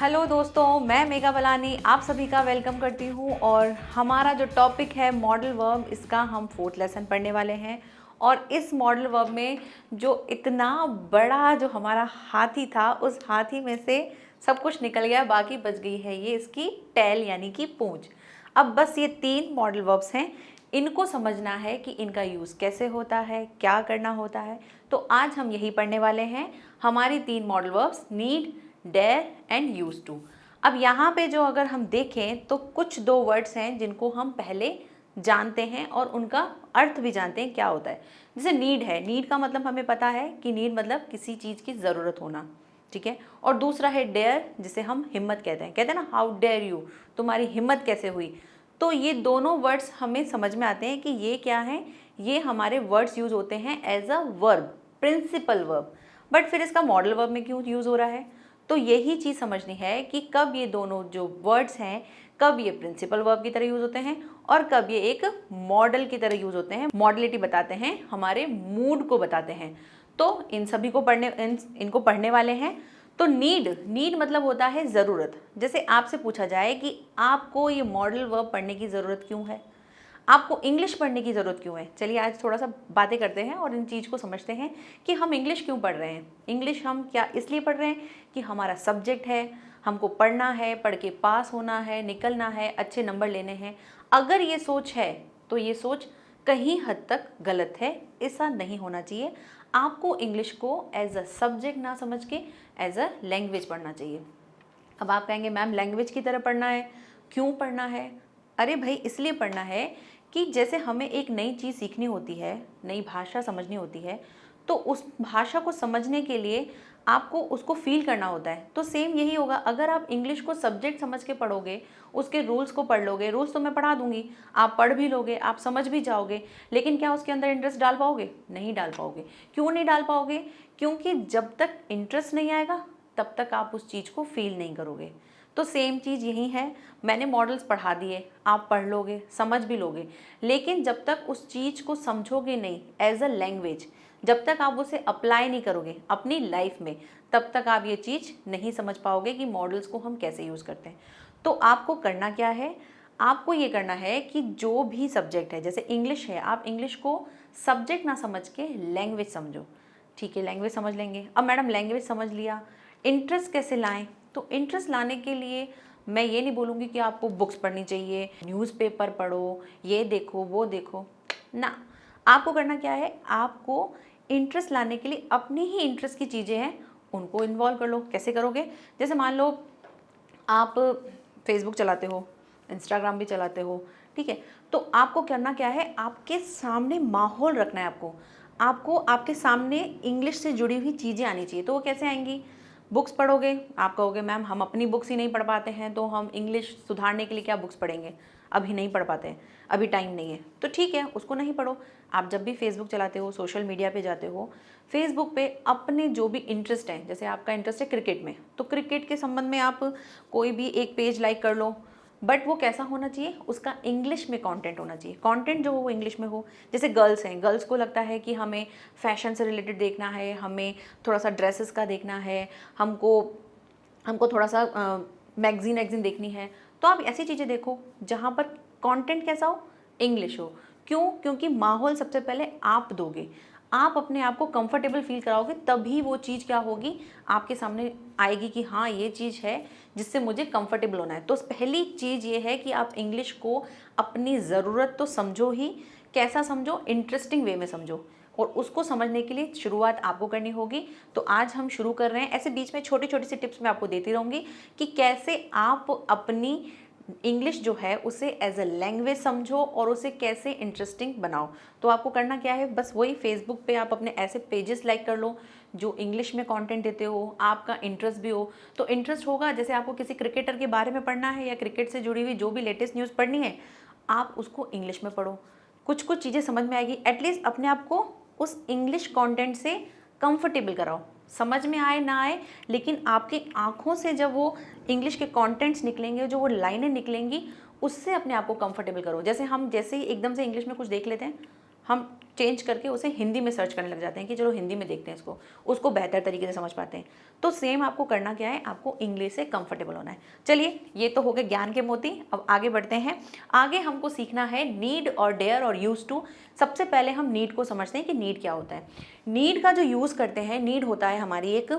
Hello दोस्तों, मैं मेघा बलानी आप सभी का वेलकम करती हूँ। और हमारा जो टॉपिक है मॉडल वर्ब, इसका हम 4th लेसन पढ़ने वाले हैं। और इस मॉडल वर्ब में जो इतना बड़ा जो हमारा हाथी था, उस हाथी में से सब कुछ निकल गया, बाकी बच गई है ये इसकी टेल यानी कि पूंछ। अब बस ये 3 मॉडल वर्ब्स हैं, इनको समझना है कि इनका यूज़ कैसे होता है, क्या करना होता है। तो आज हम यही पढ़ने वाले हैं, हमारी 3 modal verbs need, dare and use to. अब यहाँ पे जो अगर हम देखें तो कुछ 2 वर्ड्स हैं जिनको हम पहले जानते हैं और उनका अर्थ भी जानते हैं क्या होता है। जैसे नीड है, नीड का मतलब हमें पता है कि नीड मतलब किसी चीज़ की ज़रूरत होना, ठीक है। और दूसरा है डेयर, जिसे हम हिम्मत कहते हैं ना, हाउ डेयर यू, तुम्हारी हिम्मत कैसे हुई। तो ये दोनों वर्ड्स हमें समझ में आते हैं कि ये क्या हैं। ये हमारे वर्ड्स यूज होते हैं as a verb, principal verb. But फिर इसका मॉडल वर्ब में क्यों यूज़ हो रहा है, तो यही चीज़ समझनी है कि कब ये दोनों जो वर्ड्स हैं, कब ये प्रिंसिपल वर्ब की तरह यूज़ होते हैं और कब ये एक मॉडल की तरह यूज़ होते हैं। मॉडलिटी बताते हैं, हमारे मूड को बताते हैं। तो इन सभी को इनको पढ़ने वाले हैं। तो नीड मतलब होता है ज़रूरत। जैसे आपसे पूछा जाए कि आपको ये मॉडल वर्ब पढ़ने की ज़रूरत क्यों है, आपको इंग्लिश पढ़ने की ज़रूरत क्यों है। चलिए आज थोड़ा सा बातें करते हैं और इन चीज़ को समझते हैं कि हम इंग्लिश क्यों पढ़ रहे हैं। इंग्लिश हम क्या इसलिए पढ़ रहे हैं कि हमारा सब्जेक्ट है, हमको पढ़ना है, पढ़ के पास होना है, निकलना है, अच्छे नंबर लेने हैं। अगर ये सोच है तो ये सोच कहीं हद तक गलत है, ऐसा नहीं होना चाहिए। आपको इंग्लिश को एज अ सब्जेक्ट ना समझ के एज अ लैंग्वेज पढ़ना चाहिए। अब आप कहेंगे मैम लैंग्वेज की तरह पढ़ना है, क्यों पढ़ना है। अरे भाई इसलिए पढ़ना है कि जैसे हमें एक नई चीज़ सीखनी होती है, नई भाषा समझनी होती है, तो उस भाषा को समझने के लिए आपको उसको फील करना होता है। तो सेम यही होगा, अगर आप इंग्लिश को सब्जेक्ट समझ के पढ़ोगे, उसके रूल्स को पढ़ लोगे, रूल्स तो मैं पढ़ा दूंगी, आप पढ़ भी लोगे, आप समझ भी जाओगे, लेकिन क्या उसके अंदर इंटरेस्ट डाल पाओगे? नहीं डाल पाओगे। क्यों नहीं डाल पाओगे? क्योंकि जब तक इंटरेस्ट नहीं आएगा तब तक आप उस चीज़ को फील नहीं करोगे। तो सेम चीज़ यही है, मैंने मॉडल्स पढ़ा दिए, आप पढ़ लोगे, समझ भी लोगे, लेकिन जब तक उस चीज़ को समझोगे नहीं एज अ लैंग्वेज, जब तक आप उसे अप्लाई नहीं करोगे अपनी लाइफ में, तब तक आप ये चीज़ नहीं समझ पाओगे कि मॉडल्स को हम कैसे यूज़ करते हैं। तो आपको करना क्या है, आपको ये करना है कि जो भी सब्जेक्ट है, जैसे इंग्लिश है, आप इंग्लिश को सब्जेक्ट ना समझ के लैंग्वेज समझो। ठीक है, लैंग्वेज समझ लेंगे। अब मैडम लैंग्वेज समझ लिया, इंटरेस्ट कैसे लाएं? तो इंटरेस्ट लाने के लिए मैं ये नहीं बोलूँगी कि आपको बुक्स पढ़नी चाहिए, न्यूज़पेपर पढ़ो, ये देखो वो देखो ना। आपको करना क्या है, आपको इंटरेस्ट लाने के लिए अपनी ही इंटरेस्ट की चीज़ें हैं उनको इन्वॉल्व कर लो। कैसे करोगे? जैसे मान लो आप फेसबुक चलाते हो, इंस्टाग्राम भी चलाते हो, ठीक है। तो आपको करना क्या है, आपके सामने माहौल रखना है। आपको आपके सामने इंग्लिश से जुड़ी हुई चीज़ें आनी चाहिए। तो वो कैसे आएंगी? बुक्स पढ़ोगे, आप कहोगे मैम हम अपनी बुक्स ही नहीं पढ़ पाते हैं, तो हम इंग्लिश सुधारने के लिए क्या बुक्स पढ़ेंगे, अभी नहीं पढ़ पाते हैं, अभी टाइम नहीं है। तो ठीक है, उसको नहीं पढ़ो। आप जब भी फेसबुक चलाते हो, सोशल मीडिया पे जाते हो, फेसबुक पे अपने जो भी इंटरेस्ट हैं, जैसे आपका इंटरेस्ट है क्रिकेट में, तो क्रिकेट के संबंध में आप कोई भी एक पेज लाइक कर लो। बट वो कैसा होना चाहिए, उसका इंग्लिश में कंटेंट होना चाहिए। कंटेंट जो हो वो इंग्लिश में हो। जैसे गर्ल्स हैं, गर्ल्स को लगता है कि हमें फैशन से रिलेटेड देखना है, हमें थोड़ा सा ड्रेसेस का देखना है, हमको हमको थोड़ा सा मैगजीन देखनी है। तो आप ऐसी चीज़ें देखो जहाँ पर कंटेंट कैसा हो, इंग्लिश हो। क्यों? क्योंकि माहौल सबसे पहले आप दोगे, आप अपने आप को कंफर्टेबल फील कराओगे, तभी वो चीज़ क्या होगी, आपके सामने आएगी कि हाँ ये चीज़ है जिससे मुझे कंफर्टेबल होना है। तो पहली चीज़ ये है कि आप इंग्लिश को अपनी ज़रूरत तो समझो ही, कैसा समझो, इंटरेस्टिंग वे में समझो। और उसको समझने के लिए शुरुआत आपको करनी होगी। तो आज हम शुरू कर रहे हैं। ऐसे बीच में छोटी छोटी सी टिप्स मैं आपको देती रहूँगी कि कैसे आप अपनी इंग्लिश जो है उसे एज अ लैंग्वेज समझो और उसे कैसे इंटरेस्टिंग बनाओ। तो आपको करना क्या है, बस वही फेसबुक पे आप अपने ऐसे पेजेस लाइक कर लो जो इंग्लिश में कंटेंट देते हो, आपका इंटरेस्ट भी हो। तो इंटरेस्ट होगा, जैसे आपको किसी क्रिकेटर के बारे में पढ़ना है या क्रिकेट से जुड़ी हुई जो भी लेटेस्ट न्यूज़ पढ़नी है, आप उसको इंग्लिश में पढ़ो। कुछ कुछ चीज़ें समझ में आएगी, एटलीस्ट अपने आप को उस इंग्लिश कंटेंट से कंफर्टेबल कराओ। समझ में आए ना आए, लेकिन आपकी आंखों से जब वो इंग्लिश के कंटेंट्स निकलेंगे, जो वो लाइनें निकलेंगी, उससे अपने आप को कंफर्टेबल करो। जैसे हम जैसे ही एकदम से इंग्लिश में कुछ देख लेते हैं, हम चेंज करके उसे हिंदी में सर्च करने लग जाते हैं कि चलो हिंदी में देखते हैं इसको, उसको बेहतर तरीके से समझ पाते हैं। तो सेम आपको करना क्या है, आपको इंग्लिश से कंफर्टेबल होना है। चलिए, ये तो हो गए ज्ञान के मोती। अब आगे बढ़ते हैं। आगे हमको सीखना है नीड और डेयर और यूज टू। सबसे पहले हम नीड को समझते हैं कि नीड क्या होता है। नीड का जो यूज़ करते हैं, नीड होता है हमारी एक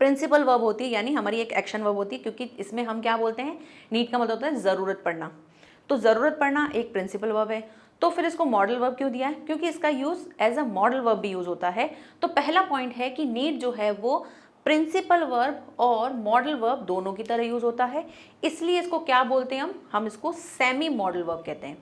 प्रिंसिपल वर्ब होती है, यानी हमारी एक एक्शन वर्ब होती है, क्योंकि इसमें हम क्या बोलते हैं, नीड का मतलब होता है ज़रूरत पड़ना। तो ज़रूरत पड़ना एक प्रिंसिपल वर्ब है। तो फिर इसको मॉडल वर्ब क्यों दिया है, क्योंकि इसका use as a modal verb भी यूज़ होता है। तो पहला पॉइंट है कि नीड जो है वो प्रिंसिपल वर्ब और मॉडल वर्ब दोनों की तरह यूज़ होता है। इसलिए इसको क्या बोलते हैं हम इसको सेमी मॉडल वर्ब कहते हैं।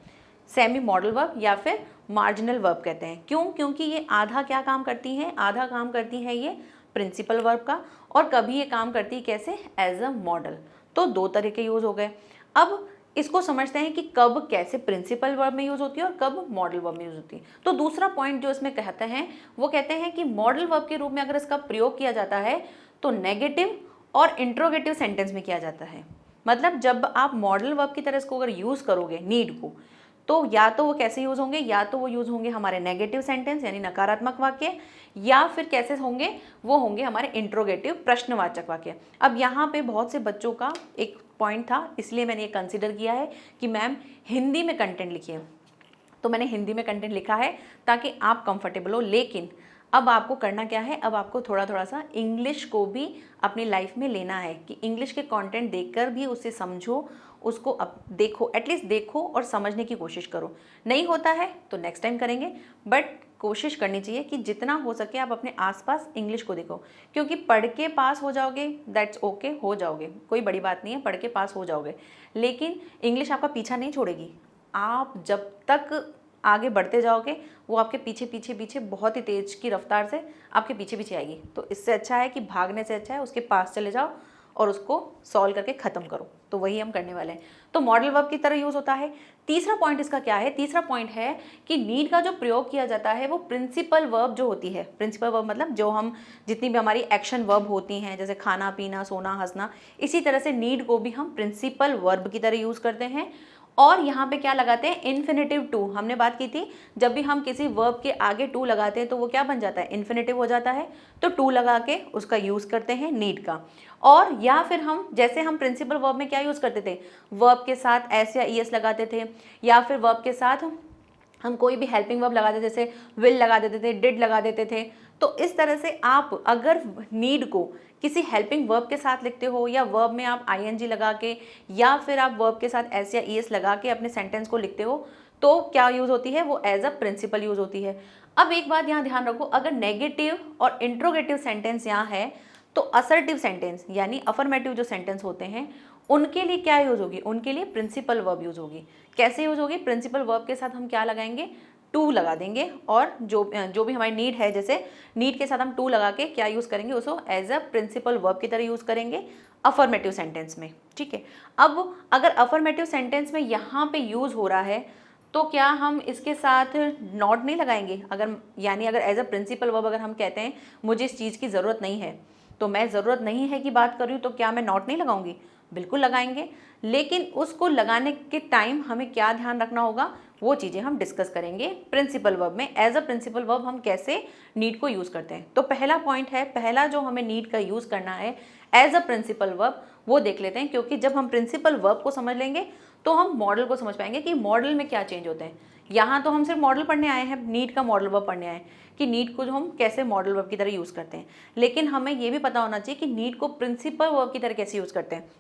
सेमी मॉडल वर्ब या फिर मार्जिनल वर्ब कहते हैं। क्यों, क्योंकि ये आधा क्या काम करती हैं, आधा काम करती है ये प्रिंसिपल वर्ब का, और कभी ये काम करती है कैसे, एज अ मॉडल। तो दो तरह के यूज़ हो गए। अब इसको समझते हैं कि कब कैसे प्रिंसिपल वर्ब में यूज़ होती है और कब मॉडल वर्ब में यूज़ होती है। तो दूसरा पॉइंट जो इसमें कहते हैं वो कहते हैं कि मॉडल वर्ब के रूप में अगर इसका प्रयोग किया जाता है तो नेगेटिव और इंट्रोगेटिव सेंटेंस में किया जाता है। मतलब जब आप मॉडल वर्ब की तरह इसको अगर यूज़ करोगे नीड को, तो या तो वो कैसे यूज़ होंगे, या तो वो यूज़ होंगे हमारे नेगेटिव सेंटेंस यानी नकारात्मक वाक्य, या फिर कैसे होंगे, वो होंगे हमारे इंट्रोगेटिव प्रश्नवाचक वाक्य। अब यहाँ पे बहुत से बच्चों का एक पॉइंट था, इसलिए मैंने ये कंसिडर किया है कि मैम हिंदी में कंटेंट लिखिए। तो मैंने हिंदी में कंटेंट लिखा है ताकि आप कंफर्टेबल हो। लेकिन अब आपको करना क्या है, अब आपको थोड़ा थोड़ा सा इंग्लिश को भी अपनी लाइफ में लेना है कि इंग्लिश के कंटेंट देखकर भी उसे समझो, उसको अब देखो, एटलीस्ट देखो और समझने की कोशिश करो। नहीं होता है तो नेक्स्ट टाइम करेंगे, बट कोशिश करनी चाहिए कि जितना हो सके आप अपने आसपास इंग्लिश को देखो। क्योंकि पढ़ के पास हो जाओगे, दैट्स ओके, हो जाओगे, कोई बड़ी बात नहीं है, पढ़ के पास हो जाओगे, लेकिन इंग्लिश आपका पीछा नहीं छोड़ेगी। आप जब तक आगे बढ़ते जाओगे वो आपके पीछे पीछे पीछे बहुत ही तेज की रफ्तार से आपके पीछे पीछे आएगी। तो इससे अच्छा है कि भागने से अच्छा है उसके पास चले जाओ और उसको सॉल्व करके ख़त्म करो। तो वही हम करने वाले हैं। तो मॉडल वर्ब की तरह यूज़ होता है। तीसरा पॉइंट इसका क्या है, तीसरा पॉइंट है कि नीड का जो प्रयोग किया जाता है वो प्रिंसिपल वर्ब जो होती है, प्रिंसिपल वर्ब मतलब जो हम जितनी भी हमारी एक्शन वर्ब होती हैं, जैसे खाना पीना सोना हंसना, इसी तरह से नीड को भी हम प्रिंसिपल वर्ब की तरह यूज़ करते हैं। और यहाँ पे क्या लगाते हैं, इन्फिनेटिव टू। हमने बात की थी जब भी हम किसी वर्ब के आगे टू लगाते हैं तो वो क्या बन जाता है, इन्फिनेटिव हो जाता है। तो टू लगा के उसका यूज़ करते हैं नीड का। और या फिर हम जैसे हम प्रिंसिपल वर्ब में क्या यूज़ करते थे, वर्ब के साथ एस या ईएस लगाते थे, या फिर वर्ब के साथ हम कोई भी हेल्पिंग वर्ब लगाते थे, जैसे विल लगा देते थे, डिड लगा देते थे। तो इस तरह से आप अगर नीड को किसी हेल्पिंग वर्ब के साथ लिखते हो, या वर्ब में आप आईएनजी लगा के, या फिर आप वर्ब के साथ एस या ईएस लगा के अपने सेंटेंस को लिखते हो, तो क्या यूज़ होती है, वो एज अ प्रिंसिपल यूज़ होती है। अब एक बात यहाँ ध्यान रखो, अगर नेगेटिव और इंट्रोगेटिव सेंटेंस यहाँ है तो असर्टिव सेंटेंस यानी अफर्मेटिव जो सेंटेंस होते हैं उनके लिए क्या यूज़ होगी, उनके लिए प्रिंसिपल वर्ब यूज़ होगी। कैसे यूज़ होगी, प्रिंसिपल वर्ब के साथ हम क्या लगाएंगे, टू लगा देंगे, और जो भी हमारी नीड है, जैसे नीड के साथ हम टू लगा के क्या यूज़ करेंगे, उसको एज अ प्रिंसिपल वर्ब की तरह यूज़ करेंगे अफर्मेटिव सेंटेंस में। ठीक है, अब अगर अफर्मेटिव सेंटेंस में यहाँ पे यूज़ हो रहा है तो क्या हम इसके साथ नॉट नहीं लगाएंगे, अगर यानी अगर एज अ प्रिंसिपल वर्ब अगर हम कहते हैं मुझे इस चीज़ की ज़रूरत नहीं है, तो मैं ज़रूरत नहीं है की बात कर रही हूँ, तो क्या मैं नॉट नहीं लगाऊंगी, बिल्कुल लगाएंगे। लेकिन उसको लगाने के टाइम हमें क्या ध्यान रखना होगा, वो चीज़ें हम डिस्कस करेंगे प्रिंसिपल वर्ब में। एज अ प्रिंसिपल वर्ब हम कैसे नीड को यूज़ करते हैं। तो पहला पॉइंट है, पहला जो हमें नीड का यूज़ करना है एज अ प्रिंसिपल वर्ब, वो देख लेते हैं। क्योंकि जब हम प्रिंसिपल वर्ब को समझ लेंगे तो हम मॉडल को समझ पाएंगे कि मॉडल में क्या चेंज होते हैं। यहाँ तो हम सिर्फ मॉडल पढ़ने आए हैं, नीड का मॉडल वर्ब पढ़ने आए हैं कि नीड को जो हम कैसे मॉडल वर्ब की तरह यूज़ करते हैं। लेकिन हमें ये भी पता होना चाहिए कि नीड को प्रिंसिपल वर्ब की तरह कैसे यूज़ करते हैं।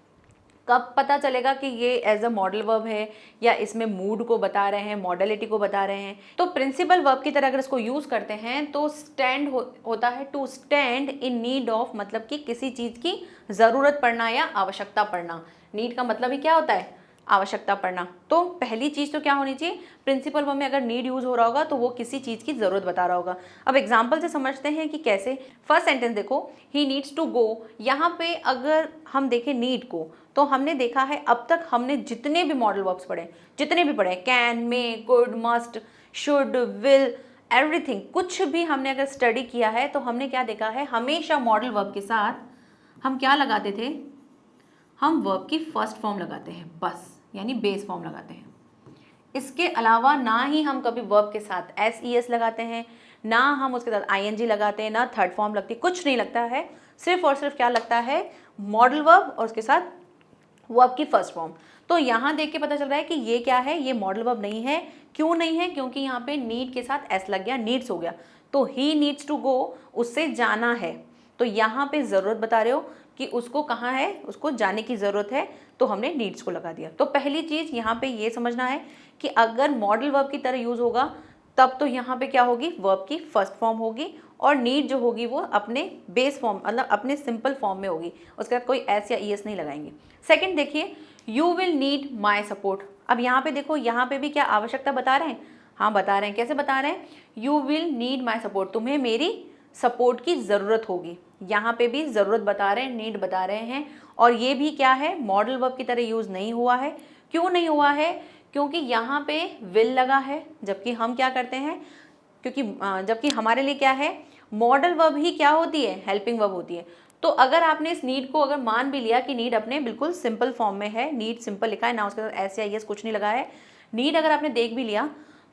कब पता चलेगा कि ये एज अ मॉडल वर्ब है या इसमें मूड को बता रहे हैं, मॉडलिटी को बता रहे हैं। तो प्रिंसिपल वर्ब की तरह अगर इसको यूज़ करते हैं तो स्टैंड होता है to stand in need of, मतलब कि किसी चीज़ की ज़रूरत पड़ना या आवश्यकता पड़ना। नीड का मतलब ही क्या होता है, आवश्यकता पड़ना। तो पहली चीज़ तो क्या होनी चाहिए, प्रिंसिपल वर्ब में अगर नीड यूज़ हो रहा होगा तो वो किसी चीज़ की ज़रूरत बता रहा होगा। अब एग्जांपल से समझते हैं कि कैसे। फर्स्ट सेंटेंस देखो, ही नीड्स टू गो। यहाँ पे अगर हम देखें नीड को, तो हमने देखा है अब तक हमने जितने भी मॉडल वर्ब्स पढ़े, जितने भी पढ़े, can, may, could, must, should, will, everything, कुछ भी हमने अगर स्टडी किया है तो हमने क्या देखा है, हमेशा मॉडल वर्ब के साथ हम क्या लगाते थे, हम वर्ब की फर्स्ट फॉर्म लगाते हैं बस, यानी बेस फॉर्म लगाते हैं। इसके अलावा ना ही हम कभी वर्ब के साथ SES लगाते हैं, ना हम उसके साथ ING लगाते हैं, ना थर्ड फॉर्म लगती, कुछ नहीं लगता है। सिर्फ और सिर्फ क्या लगता है, मॉडल वर्ब और उसके साथ वर्ब की फर्स्ट फॉर्म। तो यहाँ देख के पता चल रहा है कि ये क्या है, ये मॉडल वर्ब नहीं है। क्यों नहीं है? क्योंकि यहाँ पे नीड के साथ S लग गया, नीड्स हो गया। तो ही नीड्स टू गो, उससे जाना है। तो यहाँ पे ज़रूरत बता रहे हो कि उसको कहाँ है, उसको जाने की ज़रूरत है, तो हमने नीड्स को लगा दिया। तो पहली चीज़ यहाँ पे ये समझना है कि अगर मॉडल वर्ब की तरह यूज़ होगा तब तो यहाँ पे क्या होगी, वर्ब की फर्स्ट फॉर्म होगी, और नीड जो होगी वो अपने बेस फॉर्म मतलब अपने सिंपल फॉर्म में होगी, उसके बाद कोई एस या ES नहीं लगाएंगे। सेकंड देखिए, you will need my support. अब यहाँ पे देखो, यहाँ पे भी क्या आवश्यकता बता रहे हैं? हाँ बता रहे हैं। कैसे बता रहे हैं? You will need my support, तुम्हें मेरी सपोर्ट की ज़रूरत होगी। यहाँ पे भी ज़रूरत बता रहे हैं, नीड बता रहे हैं, और ये भी क्या है, मॉडल वर्ब की तरह यूज़ नहीं हुआ है। क्यों नहीं हुआ है? क्योंकि यहाँ पे विल लगा है, जबकि हम क्या करते हैं, क्योंकि जबकि हमारे लिए क्या है, मॉडल वर्ब ही क्या होती है, हेल्पिंग वर्ब होती है। तो अगर आपने इस नीड को अगर मान भी लिया कि नीड अपने बिल्कुल सिंपल फॉर्म में है, नीड सिंपल लिखा है ना, उसके साथ S या ES कुछ नहीं लगा है, नीड अगर आपने देख भी लिया,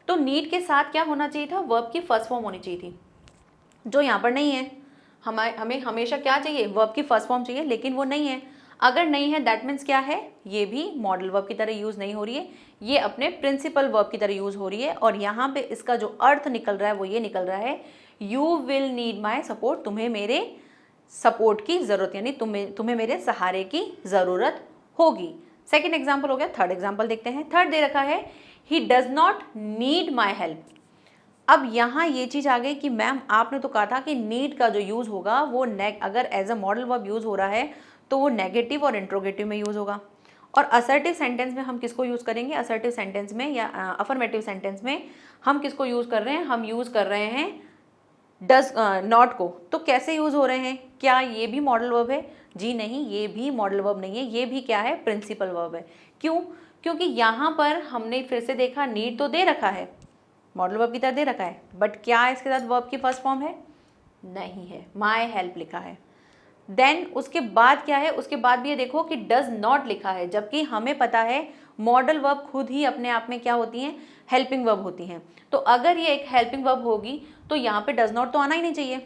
तो नीड के साथ क्या होना चाहिए था, वर्ब की फर्स्ट फॉर्म होनी चाहिए थी, जो यहाँ पर नहीं है। हमें हमेशा क्या चाहिए, वर्ब की फर्स्ट फॉर्म चाहिए, लेकिन वो नहीं है। अगर नहीं है दैट मीन्स क्या है, ये भी मॉडल वर्ब की तरह यूज़ नहीं हो रही है, ये अपने प्रिंसिपल वर्ब की तरह यूज़ हो रही है। और यहाँ पे इसका जो अर्थ निकल रहा है वो ये निकल रहा है, you will need my support, तुम्हें मेरे सपोर्ट की ज़रूरत, यानी तुम्हें मेरे सहारे की ज़रूरत होगी। सेकेंड एग्जाम्पल हो गया। थर्ड एग्जाम्पल देखते हैं। थर्ड दे रखा है, he does not need my help. अब यहाँ ये चीज़ आ गई कि मैम आपने तो कहा था कि नीड का जो यूज़ होगा वो अगर as a modal verb use हो रहा है तो वो नेगेटिव और इंट्रोगेटिव में यूज़ होगा। और असर्टिव सेंटेंस में हम किसको यूज़ करेंगे, असर्टिव सेंटेंस में या अफर्मेटिव सेंटेंस में हम किसको यूज़ कर रहे हैं, हम यूज़ कर रहे हैं डज नॉट को। तो कैसे यूज़ हो रहे हैं, क्या ये भी मॉडल वर्ब है? जी नहीं, ये भी मॉडल वर्ब नहीं है, ये भी क्या है, प्रिंसिपल वर्ब है। क्यों? क्योंकि यहाँ पर हमने फिर से देखा, नीड तो दे रखा है, मॉडल वर्ब की तरह दे रखा है, बट क्या इसके साथ वर्ब की फर्स्ट फॉर्म है? नहीं है, माई हेल्प लिखा है। देन उसके बाद क्या है, उसके बाद भी ये देखो कि डज नॉट लिखा है, जबकि हमें पता है मॉडल वर्ब खुद ही अपने आप में क्या होती हैं, हेल्पिंग वर्ब होती हैं। तो अगर ये एक हेल्पिंग वर्ब होगी तो यहाँ पे डज नॉट तो आना ही नहीं चाहिए।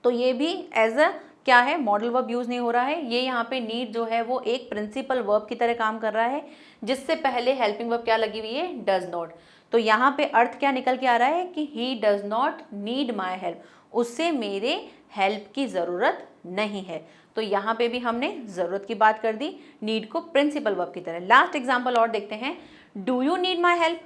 तो ये भी एज अ क्या है, मॉडल वर्ब यूज़ नहीं हो रहा है। ये यहाँ पे नीड जो है वो एक प्रिंसिपल वर्ब की तरह काम कर रहा है, जिससे पहले हेल्पिंग वर्ब क्या लगी हुई है, डज नॉट। तो यहाँ पे अर्थ क्या निकल के आ रहा है कि he does not need my help, उससे मेरे हेल्प की ज़रूरत नहीं है। तो यहाँ पे भी हमने ज़रूरत की बात कर दी, नीड को प्रिंसिपल वर्ब की तरह। लास्ट एग्जाम्पल और देखते हैं, do you need my help,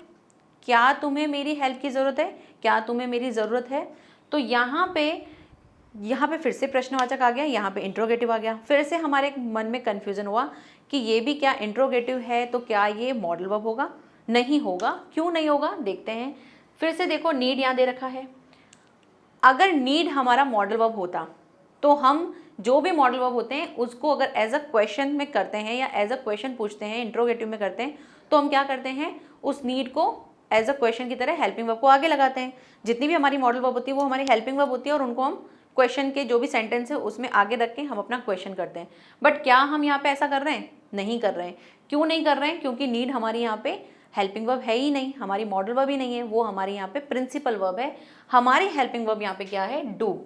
क्या तुम्हें मेरी हेल्प की ज़रूरत है, क्या तुम्हें मेरी ज़रूरत है। तो यहाँ पे फिर से प्रश्नवाचक आ गया, यहाँ पे इंट्रोगेटिव आ गया। फिर से हमारे मन में कन्फ्यूज़न हुआ कि ये भी क्या इंट्रोगेटिव है, तो क्या ये मॉडल वर्ब होगा? नहीं होगा। क्यों नहीं होगा, देखते हैं। फिर से देखो, नीड यहाँ दे रखा है। अगर नीड हमारा मॉडल वर्ब होता तो हम जो भी मॉडल वर्ब होते हैं उसको अगर एज अ क्वेश्चन में करते हैं या एज अ क्वेश्चन पूछते हैं, इंट्रोगेटिव में करते हैं, तो हम क्या करते हैं, उस नीड को एज अ क्वेश्चन की तरह हेल्पिंग वर्ब को आगे लगाते हैं। जितनी भी हमारी मॉडल वर्ब होती है वो हमारी हेल्पिंग वर्ब होती है, और उनको हम क्वेश्चन के जो भी सेंटेंस है उसमें आगे रख के हम अपना क्वेश्चन करते हैं। बट क्या हम यहाँ पे ऐसा कर रहे हैं? नहीं कर रहे हैं। क्यों नहीं कर रहे हैं? क्योंकि नीड हमारी यहाँ पे हेल्पिंग वर्ब है ही नहीं, हमारी मॉडल वर्ब ही नहीं है, वो हमारी यहाँ पे प्रिंसिपल वर्ब है। हमारी हेल्पिंग वर्ब यहाँ पे क्या है, डू।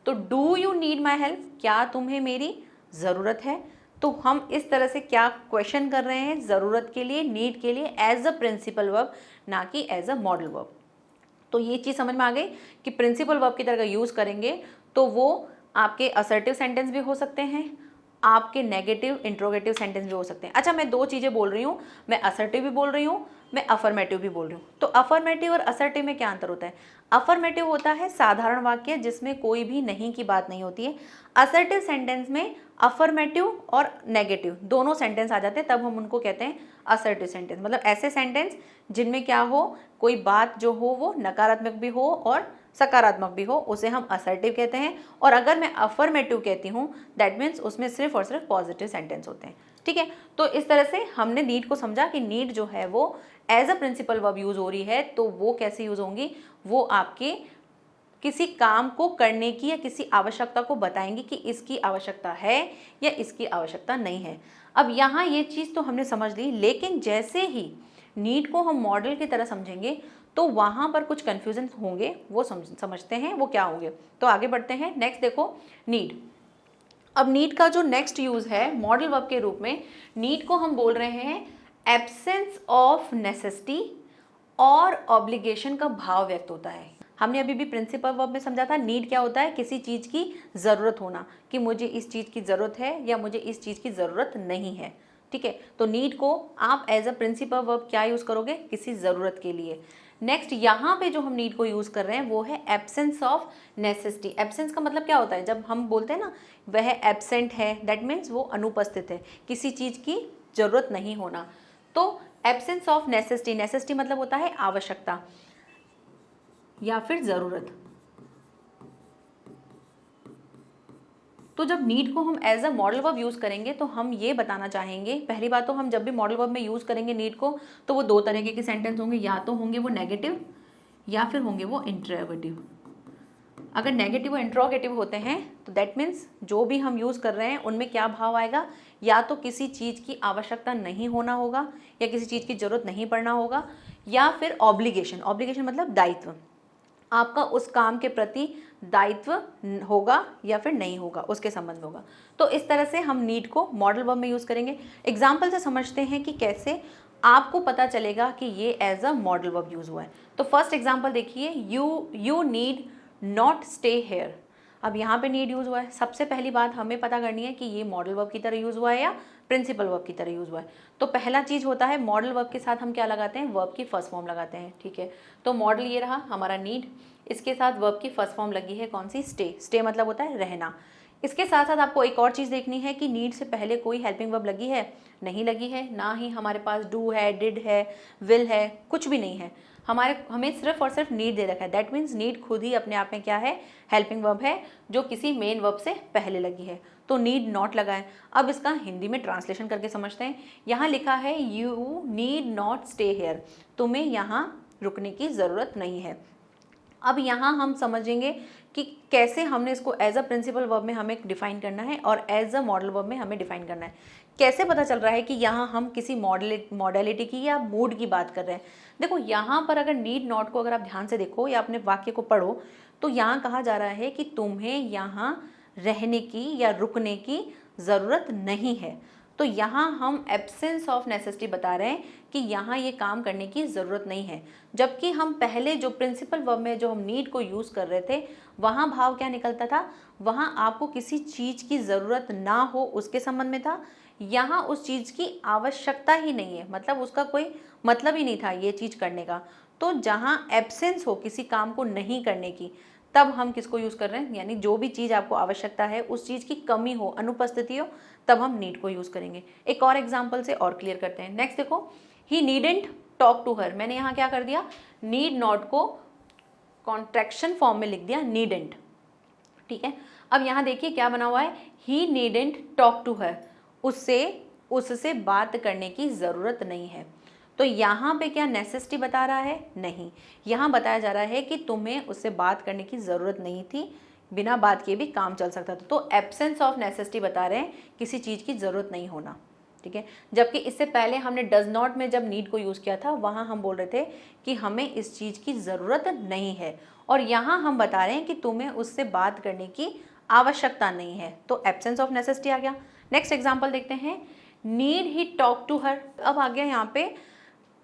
तो do you need my help, क्या तुम्हें मेरी ज़रूरत है। तो हम इस तरह से क्या क्वेश्चन कर रहे हैं, ज़रूरत के लिए, नीड के लिए, एज अ प्रिंसिपल वर्ब, ना कि एज अ मॉडल वर्ब। तो ये चीज़ समझ में आ गई कि प्रिंसिपल वर्ब की तरह यूज़ करेंगे तो वो आपके असर्टिव सेंटेंस भी हो सकते हैं, आपके नेगेटिव इंट्रोगेटिव सेंटेंस भी हो सकते हैं। अच्छा, मैं दो चीज़ें बोल रही हूँ, मैं असर्टिव भी बोल रही हूँ, मैं अफर्मेटिव भी बोल रही हूँ। तो अफर्मेटिव और असर्टिव में क्या अंतर होता है? अफर्मेटिव होता है साधारण वाक्य जिसमें कोई भी नहीं की बात नहीं होती है। असर्टिव सेंटेंस में अफर्मेटिव और नेगेटिव दोनों सेंटेंस आ जाते हैं, तब हम उनको कहते हैं असर्टिव सेंटेंस। मतलब ऐसे सेंटेंस जिनमें क्या हो, कोई बात जो हो वो नकारात्मक भी हो और सकारात्मक भी हो, उसे हम असर्टिव कहते हैं। और अगर मैं अफर्मेटिव कहती हूँ दैट मीन्स उसमें सिर्फ और सिर्फ पॉजिटिव सेंटेंस होते हैं। ठीक है, तो इस तरह से हमने नीड को समझा कि नीड जो है वो as a principal verb use हो रही है। तो वो कैसे यूज़ होंगी, वो आपके किसी काम को करने की या किसी आवश्यकता को बताएंगी कि इसकी आवश्यकता है या इसकी आवश्यकता नहीं है। अब यहाँ ये चीज़ तो हमने समझ ली, लेकिन जैसे ही नीड को हम मॉडल की तरह समझेंगे तो वहाँ पर कुछ कन्फ्यूजन होंगे, वो समझते हैं वो क्या होंगे। तो आगे बढ़ते हैं। नेक्स्ट देखो नीड। अब नीड का जो नेक्स्ट यूज है मॉडल वर्ब के रूप में, नीड को हम बोल रहे हैं एब्सेंस ऑफ नेसेसिटी और ऑब्लिगेशन का भाव व्यक्त होता है। हमने अभी भी प्रिंसिपल वर्ब में समझा था नीड क्या होता है, किसी चीज़ की ज़रूरत होना, कि मुझे इस चीज़ की ज़रूरत है या मुझे इस चीज़ की ज़रूरत नहीं है। ठीक है, तो नीड को आप एज अ प्रिंसिपल वर्ब क्या यूज़ करोगे, किसी ज़रूरत के लिए। नेक्स्ट यहाँ पे जो हम नीड को यूज़ कर रहे हैं वो है एब्सेंस ऑफ नेसेसिटी। एब्सेंस का मतलब क्या होता है, जब हम बोलते हैं ना वह एब्सेंट है, दैट मीन्स वो अनुपस्थित है, किसी चीज़ की ज़रूरत नहीं होना। तो एब्सेंस ऑफ नेसेसिटी, नेसेसिटी मतलब होता है आवश्यकता या फिर ज़रूरत। तो जब नीड को हम as a modal verb use करेंगे तो हम ये बताना चाहेंगे, पहली बात तो हम जब भी मॉडल वर्ब में यूज़ करेंगे नीड को तो वो दो तरीके के सेंटेंस होंगे, या तो होंगे वो नेगेटिव या फिर होंगे वो इंटरोगेटिव। अगर नेगेटिव और इंट्रोगेटिव होते हैं तो दैट मीन्स जो भी हम यूज़ कर रहे हैं उनमें क्या भाव आएगा, या तो किसी चीज़ की आवश्यकता नहीं होना होगा या किसी चीज़ की ज़रूरत नहीं पड़ना होगा, या फिर ऑब्लिगेशन, ऑब्लिगेशन मतलब दायित्व, आपका उस काम के प्रति दायित्व होगा या फिर नहीं होगा, उसके संबंध में होगा। तो इस तरह से हम नीड को मॉडल वर्ब में यूज़ करेंगे। एग्जाम्पल से समझते हैं कि कैसे आपको पता चलेगा कि ये as a modal verb use हुआ है। तो फर्स्ट एग्जाम्पल देखिए, you need not stay here. अब यहाँ पे नीड यूज़ हुआ है। सबसे पहली बात हमें पता करनी है कि ये मॉडल वर्ब की तरह यूज़ हुआ है या प्रिंसिपल वर्ब की तरह यूज़ हुआ है। तो पहला चीज़ होता है मॉडल वर्ब के साथ हम क्या लगाते हैं, वर्ब की फर्स्ट फॉर्म लगाते हैं। ठीक है, तो मॉडल ये रहा हमारा नीड, इसके साथ वर्ब की फर्स्ट फॉर्म लगी है कौन सी, स्टे। स्टे मतलब होता है रहना। इसके साथ साथ आपको एक और चीज़ देखनी है कि नीड से पहले कोई हेल्पिंग वर्ब लगी है, नहीं लगी है, ना ही हमारे पास डू है, डिड है, विल है, कुछ भी नहीं है। हमें सिर्फ और सिर्फ नीड दे रखा है। दैट मीन्स नीड खुद ही अपने आप में क्या है, हेल्पिंग वर्ब है जो किसी मेन वर्ब से पहले लगी है। तो नीड नॉट लगा है। अब इसका हिंदी में ट्रांसलेशन करके समझते हैं। यहाँ लिखा है you need not stay hair, तुम्हें यहाँ रुकने की ज़रूरत नहीं है। अब यहाँ हम समझेंगे कि कैसे हमने इसको एज अ प्रिंसिपल वर्ब में हमें डिफाइन करना है और एज अ मॉडल वर्ब में हमें डिफाइन करना है। कैसे पता चल रहा है कि यहाँ हम किसी मॉडलिटी की या मूड की बात कर रहे हैं। देखो यहाँ पर अगर नीड नॉट को अगर आप ध्यान से देखो या अपने वाक्य को पढ़ो तो यहाँ कहा जा रहा है कि तुम्हें यहाँ रहने की या रुकने की ज़रूरत नहीं है। तो यहाँ हम एब्सेंस ऑफ नेसेसिटी बता रहे हैं कि यहाँ ये काम करने की ज़रूरत नहीं है। जबकि हम पहले जो प्रिंसिपल वर्ब में जो हम नीड को यूज़ कर रहे थे वहाँ भाव क्या निकलता था, वहाँ आपको किसी चीज़ की ज़रूरत ना हो उसके संबंध में था। यहाँ उस चीज़ की आवश्यकता ही नहीं है, मतलब उसका कोई मतलब ही नहीं था ये चीज़ करने का। तो जहाँ एब्सेंस हो किसी काम को नहीं करने की तब हम किसको यूज़ कर रहे हैं, यानी जो भी चीज़ आपको आवश्यकता है उस चीज़ की कमी हो, अनुपस्थिति हो, तब हम नीड को यूज़ करेंगे। एक और एग्जांपल से और क्लियर करते हैं। नेक्स्ट देखो, ही नीडेंट टॉक टू हर। मैंने यहाँ क्या कर दिया, नीड नॉट को कॉन्ट्रैक्शन फॉर्म में लिख दिया नीडेंट। ठीक है, अब यहाँ देखिए क्या बना हुआ है, ही नीडेंट टॉक टू हर, उससे बात करने की ज़रूरत नहीं है। तो यहाँ पे क्या नेसेसिटी बता रहा है, नहीं, यहाँ बताया जा रहा है कि तुम्हें उससे बात करने की ज़रूरत नहीं थी, बिना बात किए भी काम चल सकता था। तो एब्सेंस ऑफ नेसेसिटी बता रहे हैं, किसी चीज़ की ज़रूरत नहीं होना। ठीक है, जबकि इससे पहले हमने डज नॉट में जब नीड को यूज़ किया था वहाँ हम बोल रहे थे कि हमें इस चीज़ की ज़रूरत नहीं है, और यहाँ हम बता रहे हैं कि तुम्हें उससे बात करने की आवश्यकता नहीं है। तो एब्सेंस ऑफ नेसेसिटी आ गया। नेक्स्ट एग्जाम्पल देखते हैं, need he talk to her. अब आ गया यहाँ पे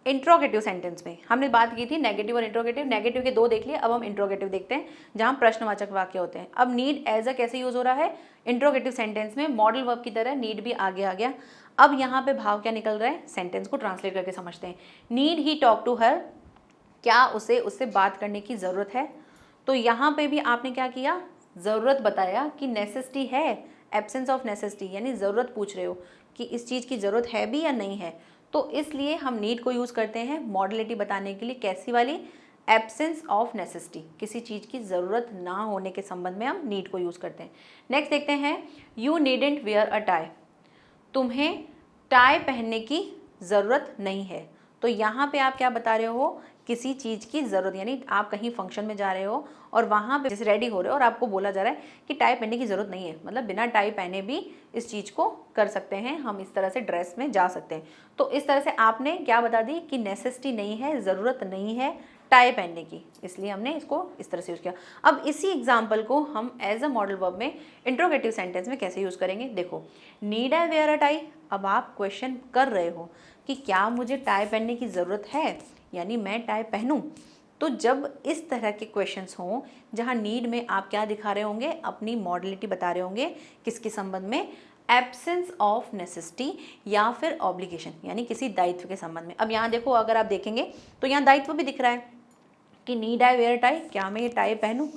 इंट्रोगेटिव सेंटेंस में। हमने बात की थी नेगेटिव और इंट्रोगेटिव, नेगेटिव के दो देख लिए, अब हम इंट्रोगेटिव देखते हैं जहाँ प्रश्नवाचक वाक्य होते हैं। अब नीड एज अ कैसे यूज़ हो रहा है, इंट्रोगेटिव सेंटेंस में मॉडल वर्ब की तरह नीड भी आगे आ गया। अब यहाँ पे भाव क्या निकल रहा है, सेंटेंस को ट्रांसलेट करके समझते हैं। Need he talk to her, क्या उससे बात करने की ज़रूरत है। तो यहाँ पे भी आपने क्या किया, ज़रूरत बताया कि नेसेसिटी है, एब्सेंस ऑफ नेसेसिटी, यानी ज़रूरत पूछ रहे हो कि इस चीज़ की ज़रूरत है भी या नहीं है। तो इसलिए हम नीड को यूज़ करते हैं मॉडलिटी बताने के लिए, कैसी वाली, एब्सेंस ऑफ नेसेसिटी, किसी चीज़ की ज़रूरत ना होने के संबंध में हम नीड को यूज़ करते हैं। नेक्स्ट देखते हैं, you needn't wear a tie, तुम्हें टाई पहनने की ज़रूरत नहीं है। तो यहाँ पे आप क्या बता रहे हो किसी चीज़ की ज़रूरत, यानी आप कहीं फंक्शन में जा रहे हो और वहाँ पे जैसे रेडी हो रहे हो और आपको बोला जा रहा है कि टाई पहनने की ज़रूरत नहीं है, मतलब बिना टाई पहने भी इस चीज़ को कर सकते हैं, हम इस तरह से ड्रेस में जा सकते हैं। तो इस तरह से आपने क्या बता दी कि नेसेसिटी नहीं है, ज़रूरत नहीं है टाई पहनने की, इसलिए हमने इसको इस तरह से यूज़ किया। अब इसी एग्जाम्पल को हम एज अ मॉडल वर्ब में इंट्रोगेटिव सेंटेंस में कैसे यूज़ करेंगे, देखो need I wear a tie. अब आप क्वेश्चन कर रहे हो कि क्या मुझे टाई पहनने की ज़रूरत है, यानी मैं टाई पहनूं। तो जब इस तरह के क्वेश्चंस हों जहां नीड में आप क्या दिखा रहे होंगे, अपनी मॉडलिटी बता रहे होंगे, किसके संबंध में, एब्सेंस ऑफ नेसेसिटी या फिर ऑब्लिगेशन, यानी किसी दायित्व के संबंध में। अब यहाँ देखो, अगर आप देखेंगे तो यहाँ दायित्व भी दिख रहा है कि नीड आई वेयर टाई, क्या मैं ये टाई पहनूं।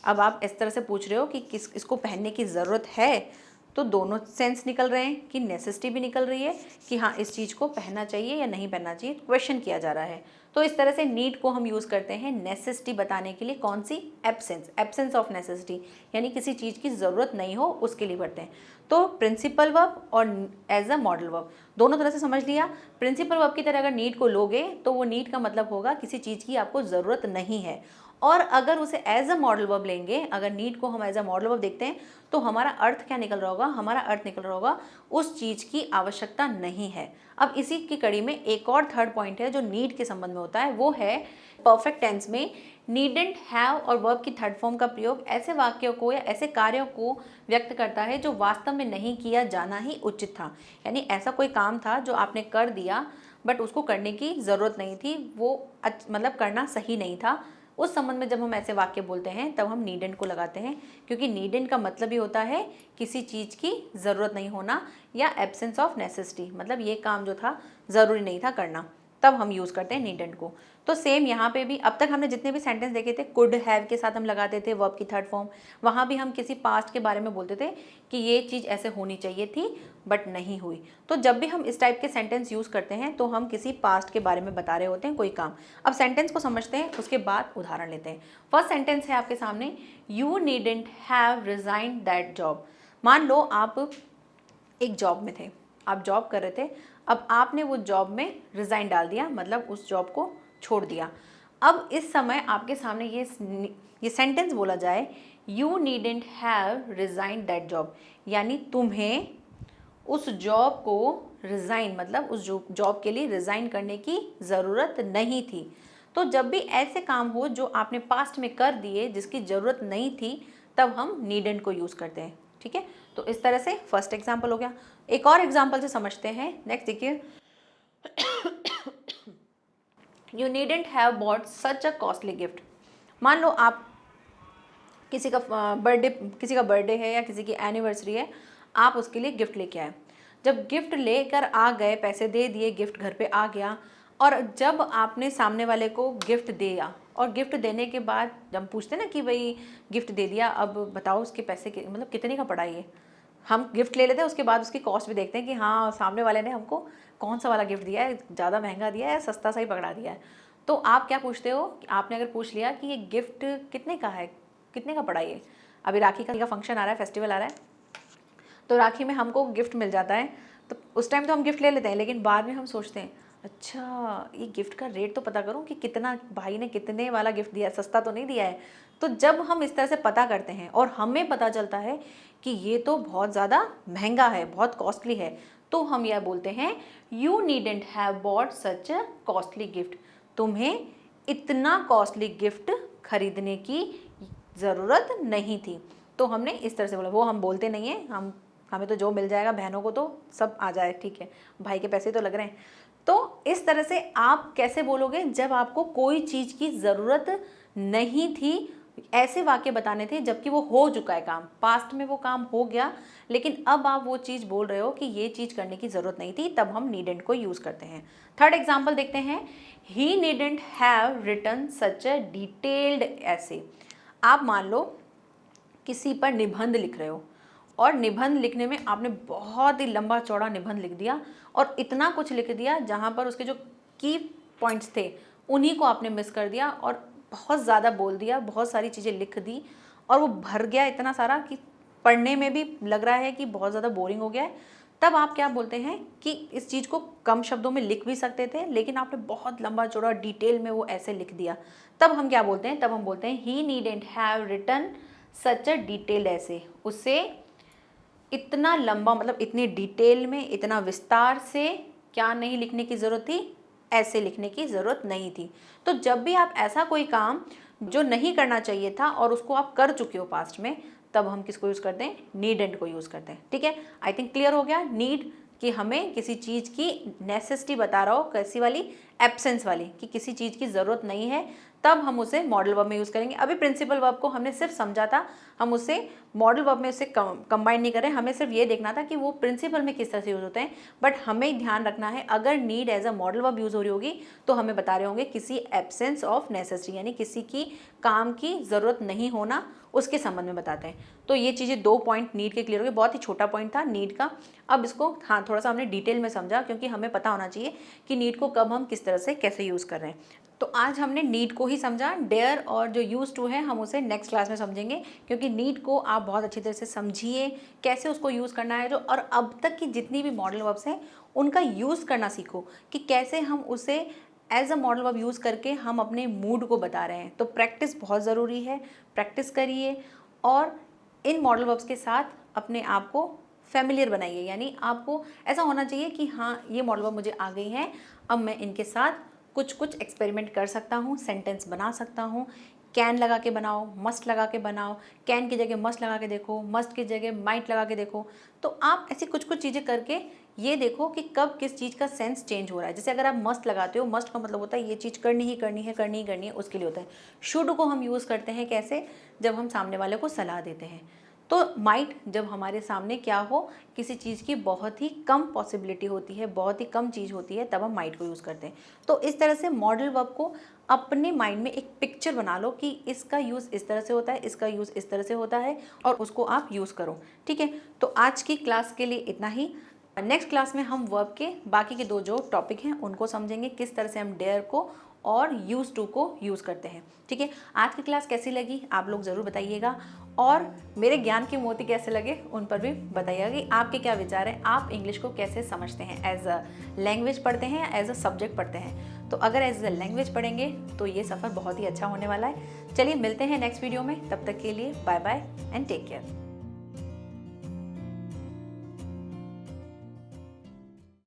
अब आप इस तरह से पूछ रहे हो कि इसको पहनने की ज़रूरत है, तो दोनों सेंस निकल रहे हैं कि नेसेसिटी भी निकल रही है कि हाँ इस चीज़ को पहनना चाहिए या नहीं पहनना चाहिए, क्वेश्चन किया जा रहा है। तो इस तरह से नीड को हम यूज़ करते हैं नेसेसिटी बताने के लिए, कौन सी, एब्सेंस ऑफ नेसेसिटी, यानी किसी चीज़ की ज़रूरत नहीं हो उसके लिए बढ़ते हैं। तो प्रिंसिपल वर्ब और एज अ मॉडल वर्ब दोनों तरह से समझ लिया। प्रिंसिपल वर्ब की तरह अगर नीड को लोगे तो वो नीड का मतलब होगा किसी चीज़ की आपको ज़रूरत नहीं है, और अगर उसे एज अ मॉडल वर्ब लेंगे, अगर नीड को हम एज अ मॉडल वर्ब देखते हैं तो हमारा अर्थ क्या निकल रहा होगा, हमारा अर्थ निकल रहा होगा उस चीज़ की आवश्यकता नहीं है। अब इसी की कड़ी में एक और थर्ड पॉइंट है जो नीड के संबंध में होता है, वो है परफेक्ट टेंस में नीडेंट हैव और वर्ब की थर्ड फॉर्म का प्रयोग ऐसे वाक्यों को या ऐसे कार्यों को व्यक्त करता है जो वास्तव में नहीं किया जाना ही उचित था, यानी ऐसा कोई काम था जो आपने कर दिया बट उसको करने की ज़रूरत नहीं थी, वो मतलब करना सही नहीं था। उस संबंध में जब हम ऐसे वाक्य बोलते हैं तब हम नीडेंट को लगाते हैं, क्योंकि नीडेंट का मतलब ही होता है किसी चीज़ की ज़रूरत नहीं होना या एब्सेंस ऑफ नेसेसिटी, मतलब ये काम जो था ज़रूरी नहीं था करना, तब हम यूज़ करते हैं नीडेंट को। तो सेम यहाँ पे भी अब तक हमने जितने भी सेंटेंस देखे थे कुड हैव के साथ हम लगाते थे वर्ब की थर्ड फॉर्म, वहाँ भी हम किसी पास्ट के बारे में बोलते थे कि ये चीज़ ऐसे होनी चाहिए थी बट नहीं हुई। तो जब भी हम इस टाइप के सेंटेंस यूज़ करते हैं तो हम किसी पास्ट के बारे में बता रहे होते हैं कोई काम। अब सेंटेंस को समझते हैं, उसके बाद उदाहरण लेते हैं। फर्स्ट सेंटेंस है आपके सामने, you needn't have resigned that job. मान लो आप एक जॉब में थे, आप जॉब कर रहे थे, अब आपने वो जॉब में रिज़ाइन डाल दिया, मतलब उस जॉब को छोड़ दिया। अब इस समय आपके सामने ये सेंटेंस बोला जाए, you needn't have resign that job, यानी तुम्हें उस जॉब को रिज़ाइन, मतलब उस जॉब के लिए रिज़ाइन करने की ज़रूरत नहीं थी। तो जब भी ऐसे काम हो जो आपने पास्ट में कर दिए जिसकी ज़रूरत नहीं थी, तब हम नीडेंट को यूज़ करते हैं, ठीक है। तो इस तरह से फर्स्ट एग्जाम्पल हो गया। एक और एग्जाम्पल से समझते हैं। नेक्स्ट देखिए, you needn't have bought such a costly gift. मान लो आप किसी का बर्थडे है या किसी की एनिवर्सरी है, आप उसके लिए गिफ्ट लेके आए। जब गिफ्ट लेकर आ गए, पैसे दे दिए, गिफ्ट घर पे आ गया, और जब आपने सामने वाले को गिफ्ट दिया और गिफ्ट देने के बाद जब पूछते ना कि भाई गिफ्ट दे दिया, अब बताओ उसके पैसे मतलब कितने का पड़ा ये, हम गिफ्ट ले लेते हैं, उसके बाद उसकी कॉस्ट भी देखते हैं कि हाँ सामने वाले ने हमको कौन सा वाला गिफ्ट दिया है, ज़्यादा महंगा दिया है, सस्ता सा ही पकड़ा दिया है। तो आप क्या पूछते हो, आपने अगर पूछ लिया कि ये गिफ्ट कितने का है, कितने का पड़ा ये, अभी राखी का फंक्शन आ रहा है, फेस्टिवल आ रहा है, तो राखी में हमको गिफ्ट मिल जाता है, तो उस टाइम तो हम गिफ्ट ले लेते हैं, लेकिन बाद में हम सोचते हैं अच्छा ये गिफ्ट का रेट तो पता करूं कि कितना, भाई ने कितने वाला गिफ्ट दिया, सस्ता तो नहीं दिया है। तो जब हम इस तरह से पता करते हैं और हमें पता चलता है कि ये तो बहुत ज़्यादा महंगा है, बहुत कॉस्टली है, तो हम यह बोलते हैं you needn't have bought such a costly gift, तुम्हें इतना कॉस्टली गिफ्ट खरीदने की ज़रूरत नहीं थी। तो हमने इस तरह से बोला, वो हम बोलते नहीं हैं, हमें तो जो मिल जाएगा, बहनों को तो सब आ जाए, ठीक है, भाई के पैसे तो लग रहे हैं। तो इस तरह से आप कैसे बोलोगे, जब आपको कोई चीज़ की ज़रूरत नहीं थी, ऐसे वाक्य बताने थे जबकि वो हो चुका है काम, पास्ट में वो काम हो गया, लेकिन अब आप वो चीज़ बोल रहे हो कि ये चीज़ करने की ज़रूरत नहीं थी, तब हम नीडेंट को यूज़ करते हैं। थर्ड एग्जाम्पल देखते हैं, he needn't have written such a detailed essay. आप मान लो किसी पर निबंध लिख रहे हो और निबंध लिखने में आपने बहुत ही लंबा चौड़ा निबंध लिख दिया और इतना कुछ लिख दिया जहाँ पर उसके जो की पॉइंट्स थे उन्हीं को आपने मिस कर दिया और बहुत ज़्यादा बोल दिया, बहुत सारी चीज़ें लिख दी और वो भर गया इतना सारा कि पढ़ने में भी लग रहा है कि बहुत ज़्यादा बोरिंग हो गया है। तब आप क्या बोलते हैं कि इस चीज़ को कम शब्दों में लिख भी सकते थे, लेकिन आपने बहुत लंबा चौड़ा डिटेल में वो ऐसे लिख दिया। तब हम क्या बोलते हैं, तब हम बोलते हैं he needn't have written such a detailed essay. उससे इतना लंबा, मतलब इतने डिटेल में, इतना विस्तार से क्या नहीं लिखने की ज़रूरत थी, ऐसे लिखने की ज़रूरत नहीं थी। तो जब भी आप ऐसा कोई काम जो नहीं करना चाहिए था और उसको आप कर चुके हो पास्ट में, तब हम किसको यूज़ करते हैं, नीडेंट को यूज़ करते हैं। ठीक है, आई थिंक क्लियर हो गया। नीड कि हमें किसी चीज़ की नेसेसिटी बता रहा हो, कैसी वाली, एब्सेंस वाली, कि किसी चीज़ की ज़रूरत नहीं है, तब हम उसे मॉडल वर्ब में यूज़ करेंगे। अभी प्रिंसिपल वर्ब को हमने सिर्फ समझा था, हम उसे मॉडल वर्ब में उसे कंबाइन नहीं करें, हमें सिर्फ ये देखना था कि वो प्रिंसिपल में किस तरह से यूज़ होते हैं। बट हमें ध्यान रखना है, अगर need as a modal verb use हो रही होगी तो हमें बता रहे होंगे किसी एब्सेंस ऑफ नेसेसिटी, यानी किसी की काम की ज़रूरत नहीं होना, उसके संबंध में बताते हैं। तो ये चीज़ें 2 पॉइंट नीड के क्लियर हो गए। बहुत ही छोटा पॉइंट था नीड का। अब इसको हाँ थोड़ा सा हमने डिटेल में समझा, क्योंकि हमें पता होना चाहिए कि नीड को कब हम किस तरह से कैसे यूज़ कर रहे हैं। तो आज हमने नीड को ही समझा। डेयर और जो यूज़ टू है हम उसे नेक्स्ट क्लास में समझेंगे, क्योंकि नीड को आप बहुत अच्छी तरह से समझिए, कैसे उसको यूज़ करना है जो, और अब तक की जितनी भी मॉडल वर्ब्स हैं उनका यूज़ करना सीखो, कि कैसे हम उसे as a modal verb use करके हम अपने मूड को बता रहे हैं। तो प्रैक्टिस बहुत ज़रूरी है, प्रैक्टिस करिए और इन मॉडल वर्ब्स के साथ अपने आप को फैमिलियर बनाइए, यानी आपको ऐसा होना चाहिए कि हाँ ये मॉडल वर्ब मुझे आ गई हैं, अब मैं इनके साथ कुछ कुछ एक्सपेरिमेंट कर सकता हूँ, सेंटेंस बना सकता हूँ। कैन लगा के बनाओ, मस्ट लगा के बनाओ, कैन की जगह मस्ट लगा के देखो, मस्ट की जगह माइट लगा के देखो। तो आप ऐसी कुछ कुछ चीज़ें करके ये देखो कि कब किस चीज़ का सेंस चेंज हो रहा है। जैसे अगर आप मस्ट लगाते हो, मस्ट का मतलब होता है ये चीज़ करनी ही करनी है, करनी ही करनी है, उसके लिए होता है। शुड को हम यूज़ करते हैं कैसे, जब हम सामने वाले को सलाह देते हैं। तो माइट जब हमारे सामने क्या हो, किसी चीज़ की बहुत ही कम पॉसिबिलिटी होती है, बहुत ही कम चीज़ होती है, तब हम माइट को यूज़ करते हैं। तो इस तरह से मॉडल वर्ब को अपने माइंड में एक पिक्चर बना लो कि इसका यूज़ इस तरह से होता है, इसका यूज़ इस तरह से होता है, और उसको आप यूज़ करो। ठीक है, तो आज की क्लास के लिए इतना ही। नेक्स्ट क्लास में हम वर्ब के बाकी के 2 जो टॉपिक हैं उनको समझेंगे, किस तरह से हम डेयर को और यूज़ टू को यूज़ करते हैं। ठीक है, आज की क्लास कैसी लगी आप लोग ज़रूर बताइएगा, और मेरे ज्ञान के मोती कैसे लगे उन पर भी बताइएगा कि आपके क्या विचार हैं, आप इंग्लिश को कैसे समझते हैं, एज अ लैंग्वेज पढ़ते हैं या एज अ सब्जेक्ट पढ़ते हैं। तो अगर एज अ लैंग्वेज पढ़ेंगे तो ये सफ़र बहुत ही अच्छा होने वाला है। चलिए मिलते हैं नेक्स्ट वीडियो में, तब तक के लिए bye bye and take care.